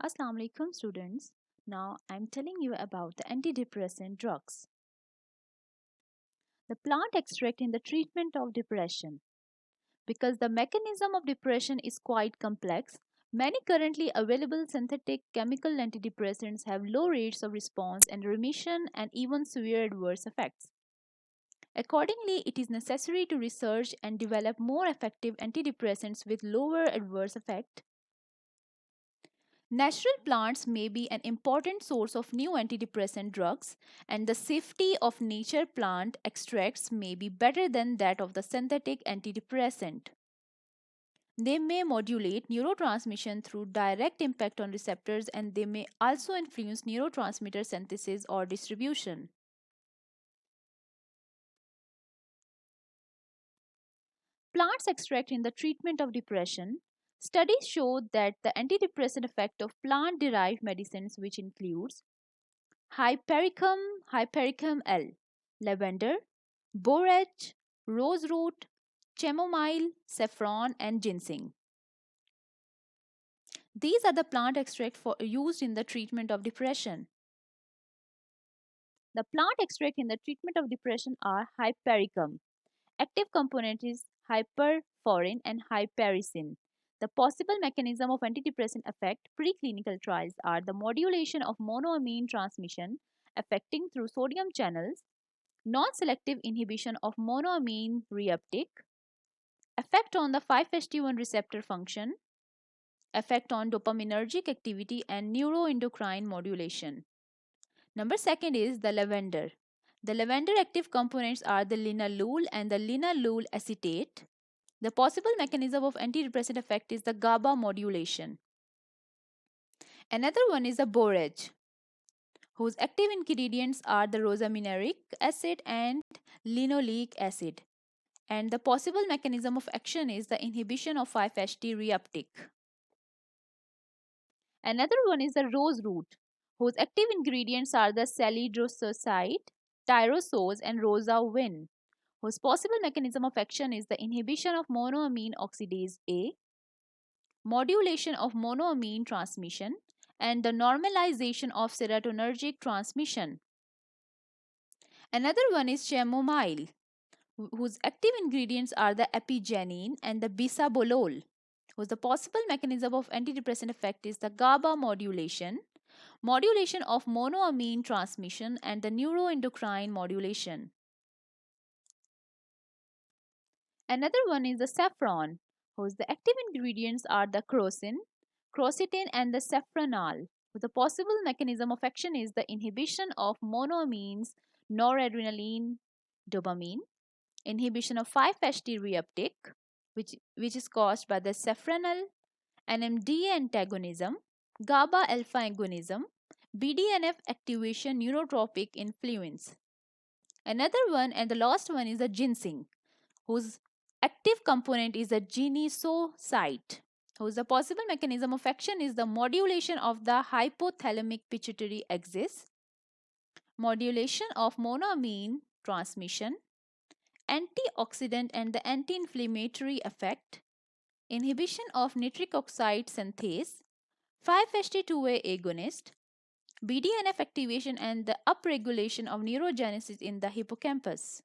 Assalamu alaikum students. Now I'm telling you about the antidepressant drugs. The plant extract in the treatment of depression. Because the mechanism of depression is quite complex, many currently available synthetic chemical antidepressants have low rates of response and remission and even severe adverse effects. Accordingly, it is necessary to research and develop more effective antidepressants with lower adverse effect. Natural plants may be an important source of new antidepressant drugs, and the safety of nature plant extracts may be better than that of the synthetic antidepressant. They may modulate neurotransmission through direct impact on receptors, and they may also influence neurotransmitter synthesis or distribution. Plants extract in the treatment of depression. Studies show that the antidepressant effect of plant derived medicines, which includes Hypericum L, lavender, borage, roseroot, chamomile, saffron, and ginseng. These are the plant extracts used in the treatment of depression. The plant extract in the treatment of depression are Hypericum. Active component is hyperforin and hypericin. The possible mechanism of antidepressant effect preclinical trials are the modulation of monoamine transmission affecting through sodium channels, non-selective inhibition of monoamine reuptake, effect on the 5-HT1 receptor function, effect on dopaminergic activity, and neuroendocrine modulation. Number second is the lavender. The lavender active components are the linalool and the linalool acetate. The possible mechanism of antidepressant effect is the GABA modulation. Another one is the borage, whose active ingredients are the rosamineric acid and linoleic acid. And the possible mechanism of action is the inhibition of 5-HT reuptake. Another one is the rose root, whose active ingredients are the salidrososide, tyrosose, and rosavin, whose possible mechanism of action is the inhibition of monoamine oxidase A, modulation of monoamine transmission, and the normalization of serotonergic transmission. Another one is chamomile, whose active ingredients are the apigenin and the bisabolol, whose the possible mechanism of antidepressant effect is the GABA modulation, modulation of monoamine transmission, and the neuroendocrine modulation. Another one is the saffron, whose the active ingredients are the crocetine, and the safranal, whose the possible mechanism of action is the inhibition of monoamines, noradrenaline, dopamine, inhibition of 5-HT reuptake, which is caused by the safranal, NMDA antagonism, GABA alpha agonism, BDNF activation neurotropic influence. Another one and the last one is the ginseng, whose active component is the ginisosite, whose the possible mechanism of action is the modulation of the hypothalamic pituitary axis, modulation of monoamine transmission, antioxidant and the anti-inflammatory effect, inhibition of nitric oxide synthase, 5-HT2A agonist, BDNF activation, and the upregulation of neurogenesis in the hippocampus.